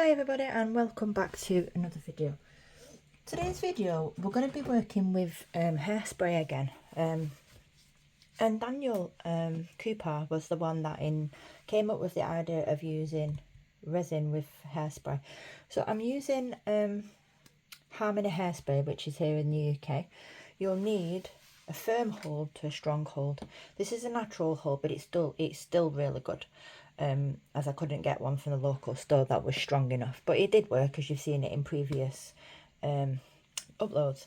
Hi everybody and welcome back to another video. Today's video we're going to be working with Hairspray again, and Daniel Cooper was the one that came up with the idea of using resin with Hairspray. So I'm using Harmony Hairspray, which is here in the UK. You'll need a firm hold to a strong hold. This is a natural hold, but it's still really good. As I couldn't get one from the local store that was strong enough, but it did work, as you've seen it in previous uploads.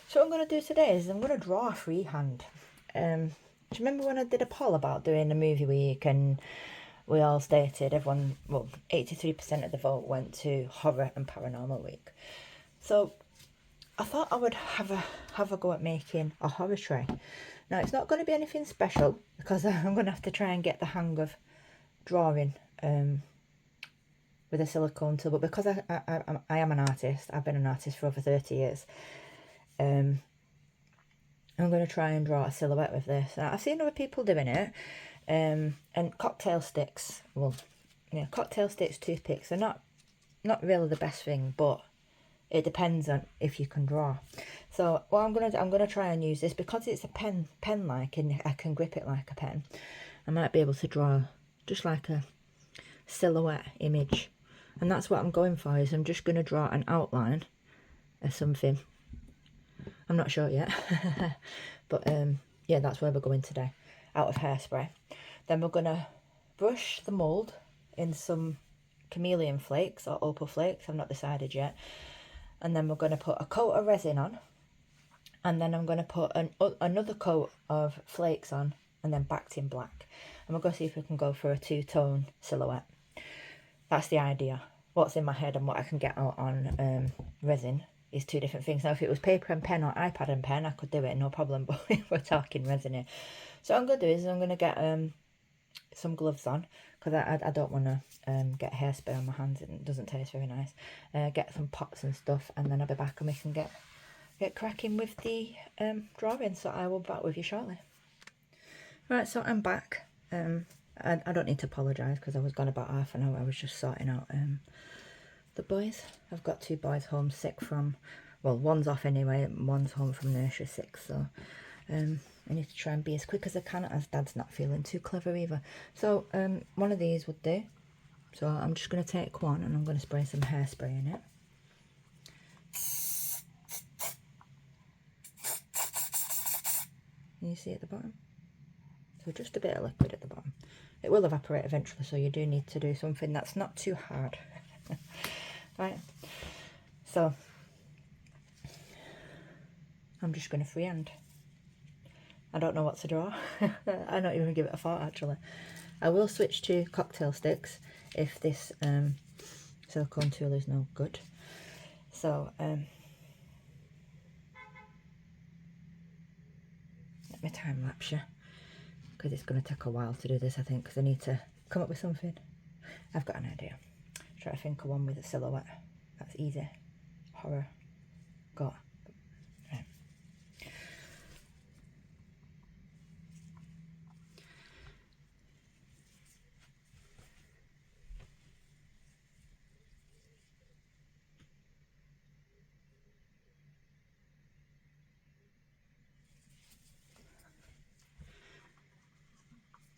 So what I'm going to do today is I'm going to draw freehand. Do you remember when I did a poll about doing a movie week, and we all stated, everyone, well, 83% of the vote went to horror and paranormal week. So I thought I would have a go at making a horror tray. Now it's not going to be anything special because I'm going to have to try and get the hang of drawing with a silicone tool, but because I am an artist, I've been an artist for over 30 years, I'm going to try and draw a silhouette with this. Now, I've seen other people doing it, and cocktail sticks, well, yeah, cocktail sticks, toothpicks are not really the best thing, but it depends on if you can draw. So what I'm going to try and use this because it's a pen-like, and I can grip it like a pen. I might be able to draw just like a silhouette image, and that's what I'm going for. Is I'm just going to draw an outline of something. I'm not sure yet but yeah, that's where we're going today, out of Hairspray. Then we're going to brush the mold in some chameleon flakes or opal flakes, I've not decided yet, and then we're going to put a coat of resin on, and then I'm going to put another coat of flakes on, and then backed in black. And we're going to see if we can go for a two-tone silhouette. That's the idea. What's in my head and what I can get out on resin is two different things. Now, if it was paper and pen or iPad and pen, I could do it, no problem. But we're talking resin here. So what I'm going to do is I'm going to get some gloves on, because I don't want to get hairspray on my hands. It doesn't taste very nice. Get some pots and stuff, and then I'll be back and we can get cracking with the drawing. So I will be back with you shortly. Right, so I'm back. I don't need to apologise because I was gone about half an hour. I was just sorting out the boys. I've got two boys home sick from, well, one's off anyway, and one's home from nursery sick. So I need to try and be as quick as I can, as Dad's not feeling too clever either. So one of these would do. So I'm just going to take one and I'm going to spray some hairspray in it. Can you see at the bottom? So just a bit of liquid at the bottom. It will evaporate eventually, so you do need to do something that's not too hard. Right, so I'm just going to freehand. I don't know what to draw. I don't even give it a thought, actually. I will switch to cocktail sticks if this silicone tool is no good. So let me time lapse you, because it's going to take a while to do this, I think, because I need to come up with something. I've got an idea. Try to think of one with a silhouette. That's easy. Horror. Got. Right.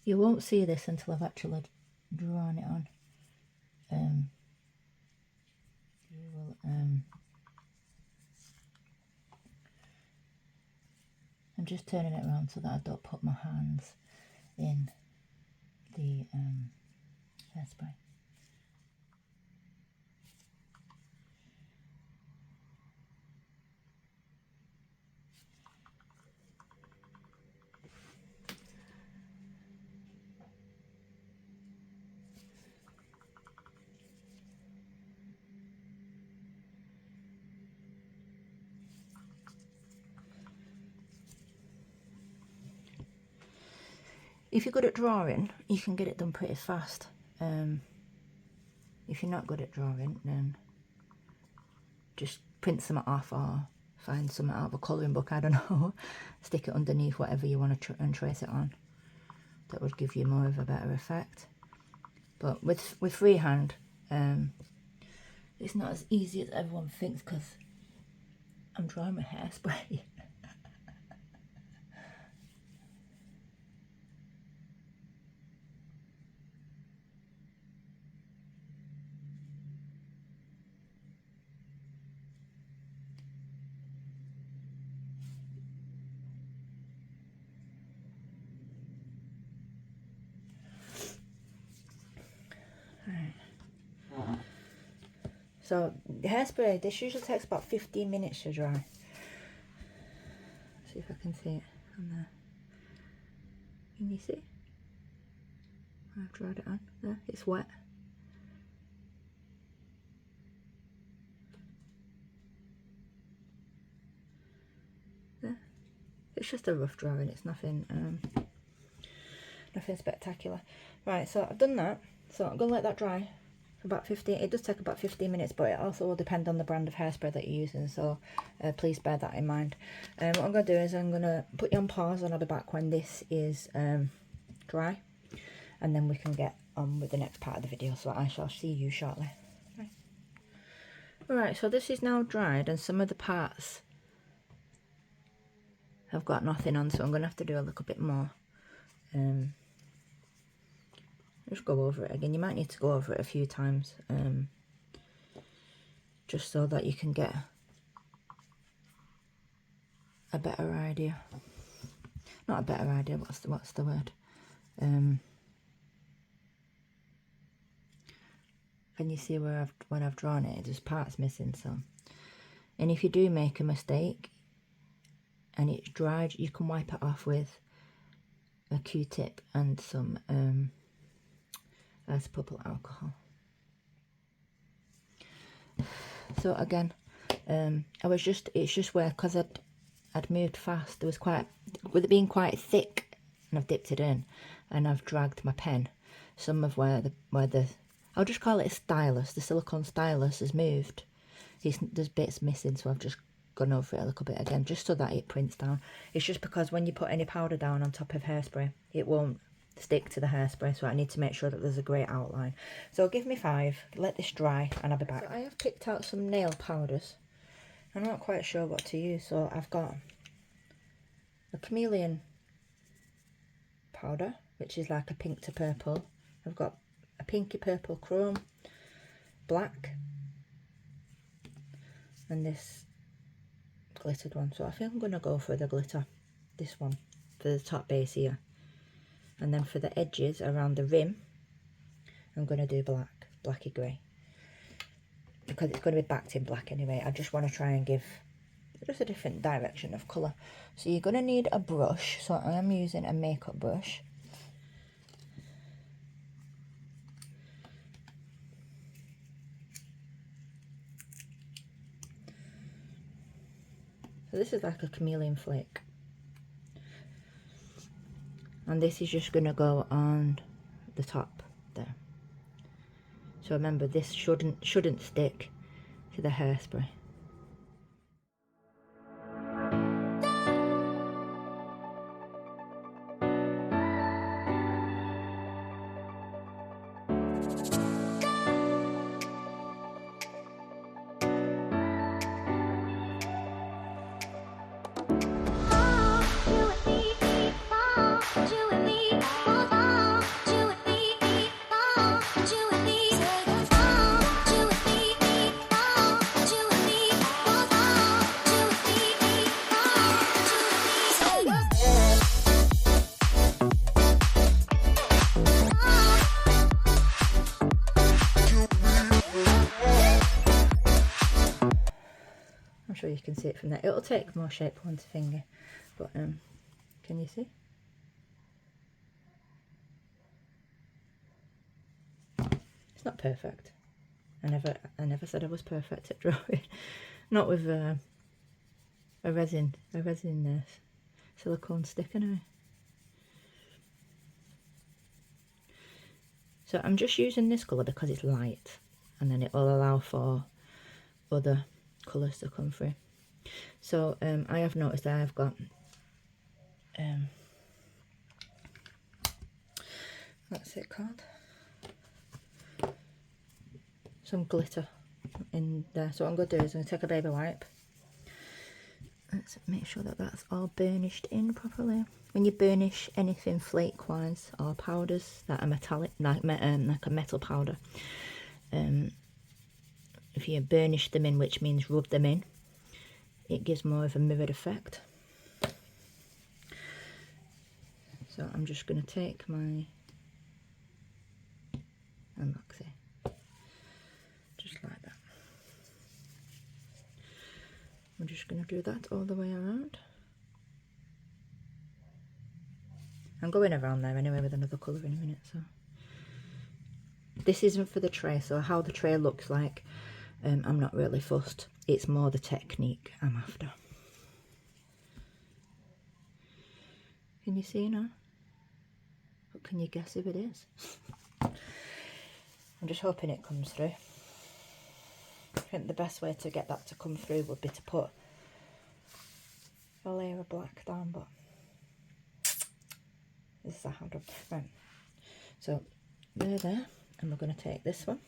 You won't see this until I've actually drawn it on. You will, I'm just turning it around so that I don't put my hands in the hairspray. If you're good at drawing, you can get it done pretty fast. If you're not good at drawing, then just print some off or find some out of a colouring book, I don't know. Stick it underneath whatever you want to and trace it on. That would give you more of a better effect. But with freehand, It's not as easy as everyone thinks because I'm drawing with hairspray. So the hairspray, this usually takes about 15 minutes to dry. See if I can see it on there. Can you see? I've dried it on. There, it's wet. There. It's just a rough drawing. It's nothing, nothing spectacular. Right, so I've done that. So I'm gonna let that dry. About 15, it does take about 15 minutes, but it also will depend on the brand of hairspray that you're using, so please bear that in mind. What I'm going to do is I'm going to put you on pause and I'll be back when this is dry, and then we can get on with the next part of the video, so I shall see you shortly. Alright, so this is now dried and some of the parts have got nothing on, so I'm going to have to do a little bit more. Just go over it again. You might need to go over it a few times, just so that you can get a better idea. Not a better idea. What's the word? Can you see where I've drawn it? There's parts missing. So, and if you do make a mistake and it's dried, you can wipe it off with a Q-tip and some isopropyl alcohol. So again, it's just where, because I'd moved fast, there was with it being quite thick, and I've dipped it in and I've dragged my pen, some of where the I'll just call it a stylus, the silicone stylus has moved. There's bits missing, so I've just gone over it a little bit again, just so that it prints down. It's just because when you put any powder down on top of hairspray, it won't stick to the hairspray, so I need to make sure that there's a great outline. So give me 5, let this dry, and I'll be back. So I have picked out some nail powders. I'm not quite sure what to use, so I've got a chameleon powder, which is like a pink to purple. I've got a pinky purple chrome, black, and this glittered one. So I think I'm going to go for the glitter, this one, for the top base here. And then for the edges around the rim, I'm going to do blacky grey, because it's going to be backed in black anyway. I just want to try and give just a different direction of colour. So you're going to need a brush. So I am using a makeup brush. So this is like a chameleon flake. And this is just going to go on the top there. So remember, this shouldn't stick to the hairspray. I'm sure you can see it from there. It'll take more shape onto finger, but can you see? It's not perfect. I never said I was perfect at drawing. Not with a resin silicone stick anyway. So I'm just using this colour because it's light, and then it will allow for other colours to come through. So I have noticed that I've got what's it called? Some glitter in there. So what I'm going to do is I'm going to take a baby wipe. Let's make sure that that's all burnished in properly. When you burnish anything flake wise or powders that are metallic, like a metal powder, if you burnish them in, which means rub them in, it gives more of a mirrored effect. So I'm just going to take my unboxing, just like that. I'm just going to do that all the way around. I'm going around there anyway with another colour in a minute. So this isn't for the tray, so how the tray looks like, I'm not really fussed. It's more the technique I'm after. Can you see now? But can you guess if it is? I'm just hoping it comes through. I think the best way to get that to come through would be to put a layer of black down, but this is a hard one. Right, so they're there, and we're going to take this one.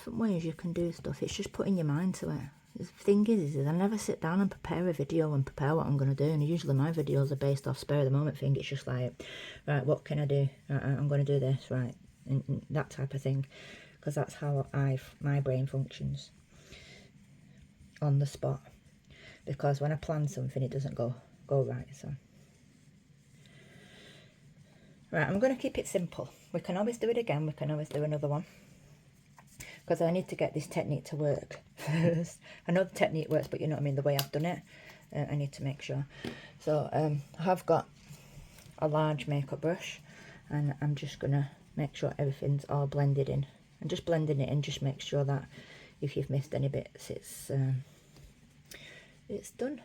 Ways you can do stuff, it's just putting your mind to it. The thing is I never sit down and prepare a video and prepare what I'm going to do, and usually my videos are based off spur of the moment thing. It's just like, right, what can I do? Right, I'm going to do this, right, and that type of thing, because that's how my brain functions, on the spot, because when I plan something it doesn't go right. So right, I'm going to keep it simple. We can always do it again, we can always do another one, because I need to get this technique to work first. I know the technique works, but you know what I mean, the way I've done it, I need to make sure. So I have got a large makeup brush, and I'm just going to make sure everything's all blended in. And just blending it in just make sure that if you've missed any bits, it's done.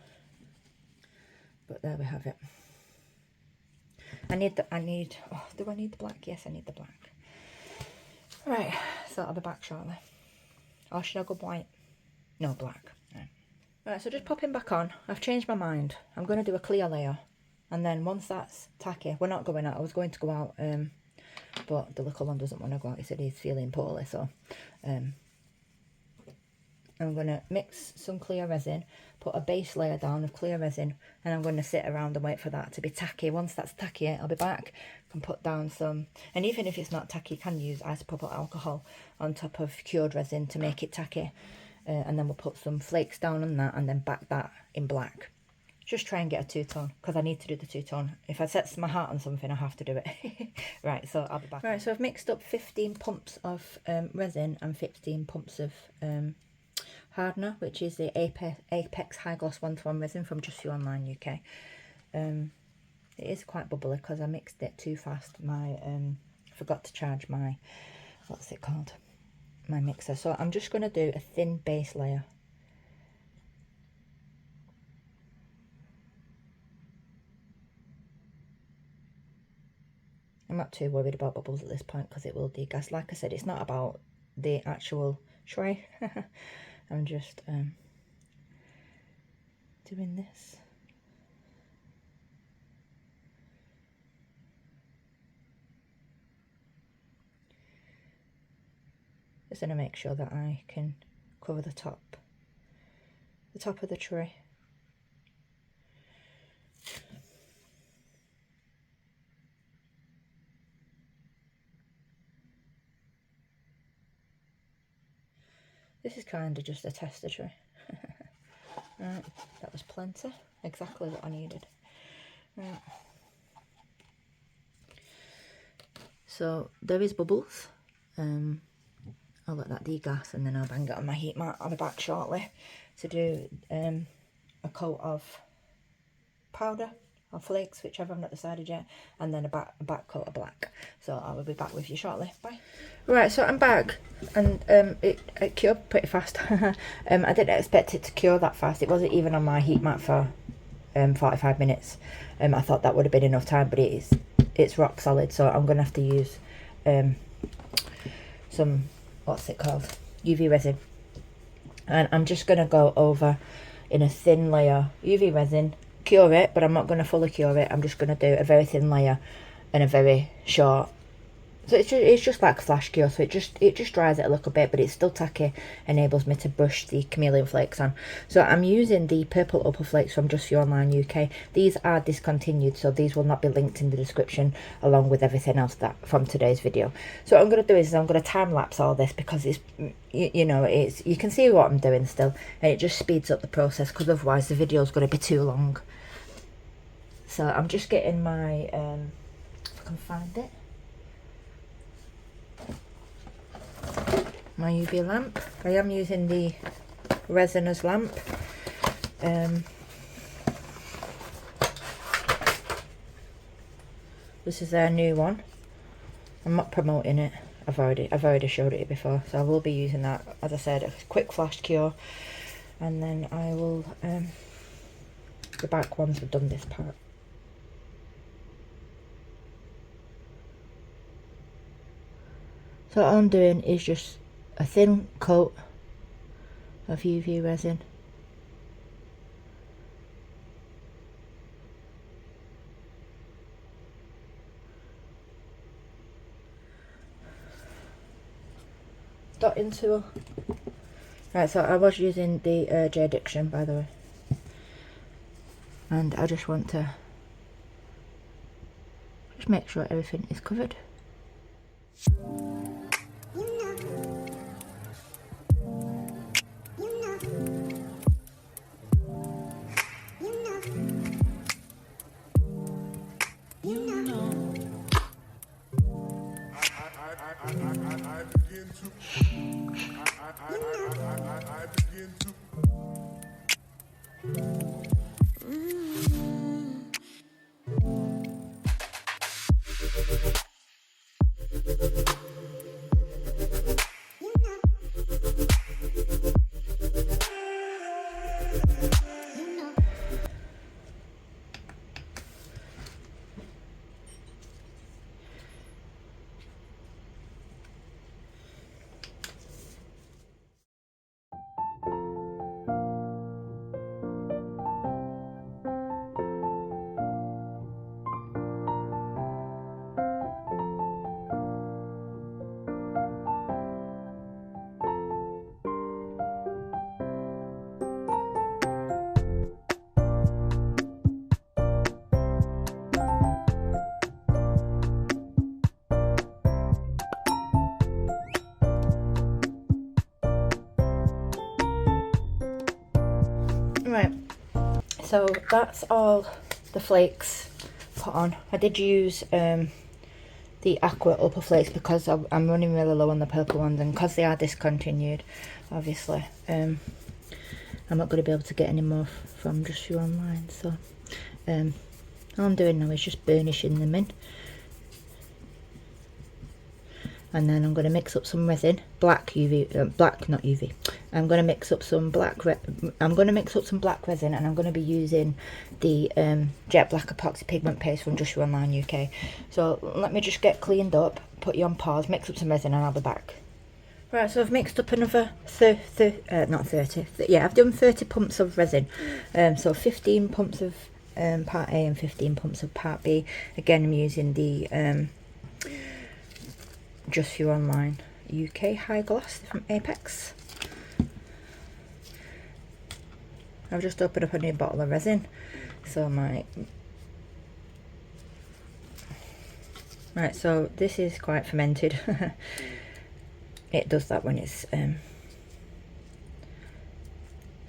But there we have it. Do I need the black? Yes, I need the black. Right, so I'll be back shortly. Or should I go white? No, black. Right, so just popping back on. I've changed my mind. I'm going to do a clear layer. And then once that's tacky, we're not going out. I was going to go out, but the little one doesn't want to go out. He said he's feeling poorly, so I'm going to mix some clear resin, put a base layer down of clear resin, and I'm going to sit around and wait for that to be tacky. Once that's tacky, I'll be back and put down some, and even if it's not tacky, you can use isopropyl alcohol on top of cured resin to make it tacky, and then we'll put some flakes down on that and then back that in black. Just try and get a two-tone, because I need to do the two-tone. If I set my heart on something, I have to do it. Right, so I'll be back. Right, so I've mixed up 15 pumps of resin and 15 pumps of hardener, which is the Apex High Gloss 1-to-1 resin from Just You Online UK. It is quite bubbly because I mixed it too fast. Forgot to charge my, what's it called, my mixer. So I'm just going to do a thin base layer. I'm not too worried about bubbles at this point because it will degas. Like I said, it's not about the actual tray. I'm just doing this. Just going to make sure that I can cover the top of the tray. This is kind of just a tester tray. Right, that was plenty. Exactly what I needed. Right. So there is bubbles. I'll let that degas and then I'll bang it on my heat mat. I'll be back shortly to do a coat of powder or flakes, whichever, I've not decided yet, and then a back coat of black. So I will be back with you shortly. Bye. Right, so I'm back, and it cured pretty fast. I didn't expect it to cure that fast. It wasn't even on my heat mat for 45 minutes. I thought that would have been enough time, but it's rock solid. So I'm gonna have to use some, what's it called, UV resin, and I'm just gonna go over in a thin layer UV resin, cure it, but I'm not gonna fully cure it. I'm just gonna do a very thin layer and a very short. So it's just like flash cure, so it just dries it a little bit, but it's still tacky, enables me to brush the chameleon flakes on. So I'm using the purple Opal Flakes from Just For You Online UK. These are discontinued, so these will not be linked in the description along with everything else that from today's video. So what I'm going to do is I'm going to time lapse all this, because it's, you know, it's, you can see what I'm doing still, and it just speeds up the process, because otherwise the video is going to be too long. So I'm just getting my if I can find it, my UV lamp. I am using the resinous lamp. This is their new one. I'm not promoting it. I've already showed it before, so I will be using that. As I said, a quick flash cure, and then I will the back ones have done this part. So all I'm doing is just a thin coat of UV resin. Dotting tool. Right, so I was using the Jdiction, by the way, and I just want to just make sure everything is covered. Right, so that's all the flakes put on. I did use the aqua Opal Flakes because I'm running really low on the purple ones, and because they are discontinued, obviously I'm not going to be able to get any more from Just For You Online. So all I'm doing now is just burnishing them in, and then I'm going to mix up some resin, black UV, black, not UV. I'm going to mix up some black resin, and I'm going to be using the jet black epoxy pigment paste from Just For You Online UK. So let me just get cleaned up, put you on pause, mix up some resin, and I'll be back. Right, so I've mixed up another I've done 30 pumps of resin. So 15 pumps of part A and 15 pumps of part B. Again, I'm using the Just For You Online UK high gloss from Apex. I've just opened up a new bottle of resin, so right, so this is quite fermented. It does that when it's so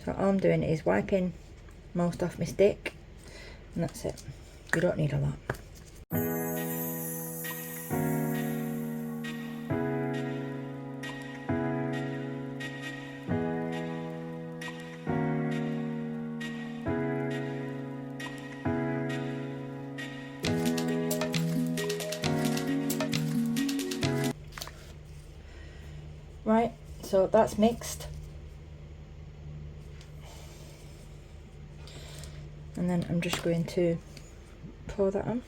all I'm doing is wiping most off my stick, and that's it. You don't need a lot. Right, so that's mixed. And then I'm just going to pour that on.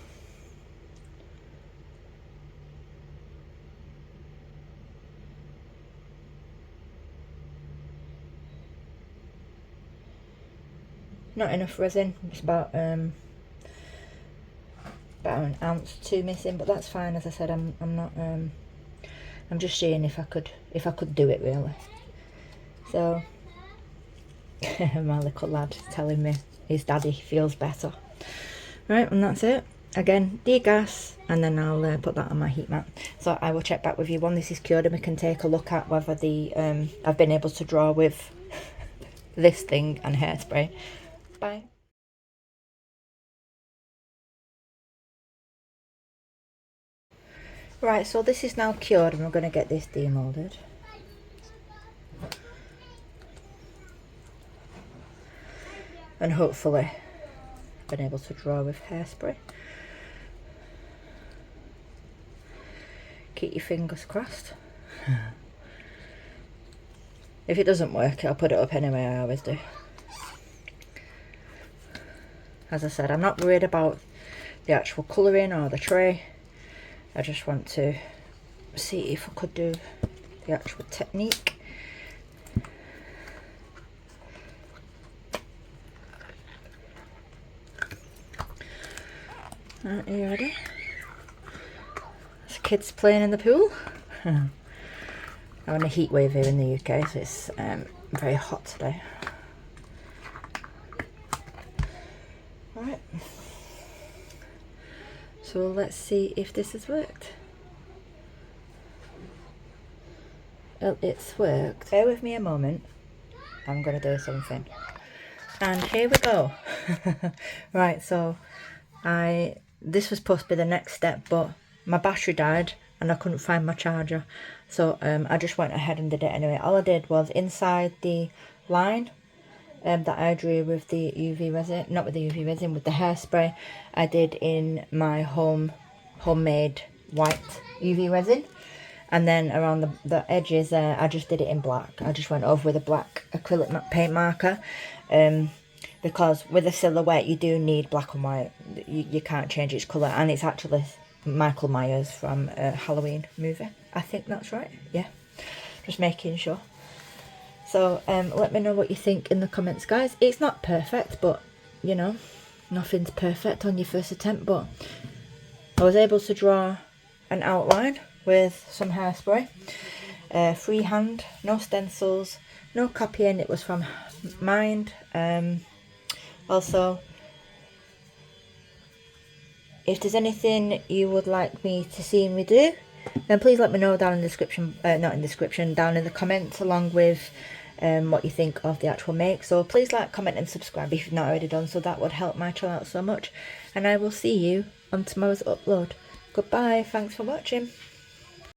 Not enough resin, it's about an ounce or two missing, but that's fine. As I said, I'm not I'm just seeing if I could do it really. So my little lad is telling me his daddy feels better. Right, and that's it. Again, degas, and then I'll put that on my heat mat. So I will check back with you when this is cured, and we can take a look at whether the I've been able to draw with this thing and hairspray. Bye. Right, so this is now cured, and we're going to get this demolded. And hopefully been able to draw with hairspray. Keep your fingers crossed. If it doesn't work, I'll put it up anyway, I always do. As I said, I'm not worried about the actual colouring or the tray. I just want to see if I could do the actual technique. Right, are you ready? There's kids playing in the pool. I'm in a heat wave here in the UK, so it's very hot today. Right. So let's see if this has worked. Well, it's worked. Bear with me a moment. I'm going to do something. And here we go. Right, so this was supposed to be the next step, but my battery died and I couldn't find my charger. So I just went ahead and did it anyway. All I did was inside the line that I drew with the UV resin, not with the UV resin, with the hairspray, I did in my homemade white UV resin. And then around the edges there, I just did it in black. I just went over with a black acrylic paint marker. Because with a silhouette, you do need black and white. You can't change its colour. And it's actually Michael Myers from a Halloween movie. I think that's right. Yeah. Just making sure. So let me know what you think in the comments, guys. It's not perfect, but, you know, nothing's perfect on your first attempt. But I was able to draw an outline with some hairspray. Freehand, no stencils, no copying. It was from Mind. Also, if there's anything you would like me to see me do, then please let me know down in the description, down in the comments, along with what you think of the actual make. So please like, comment and subscribe if you've not already done so. That would help my channel out so much. And I will see you on tomorrow's upload. Goodbye, thanks for watching.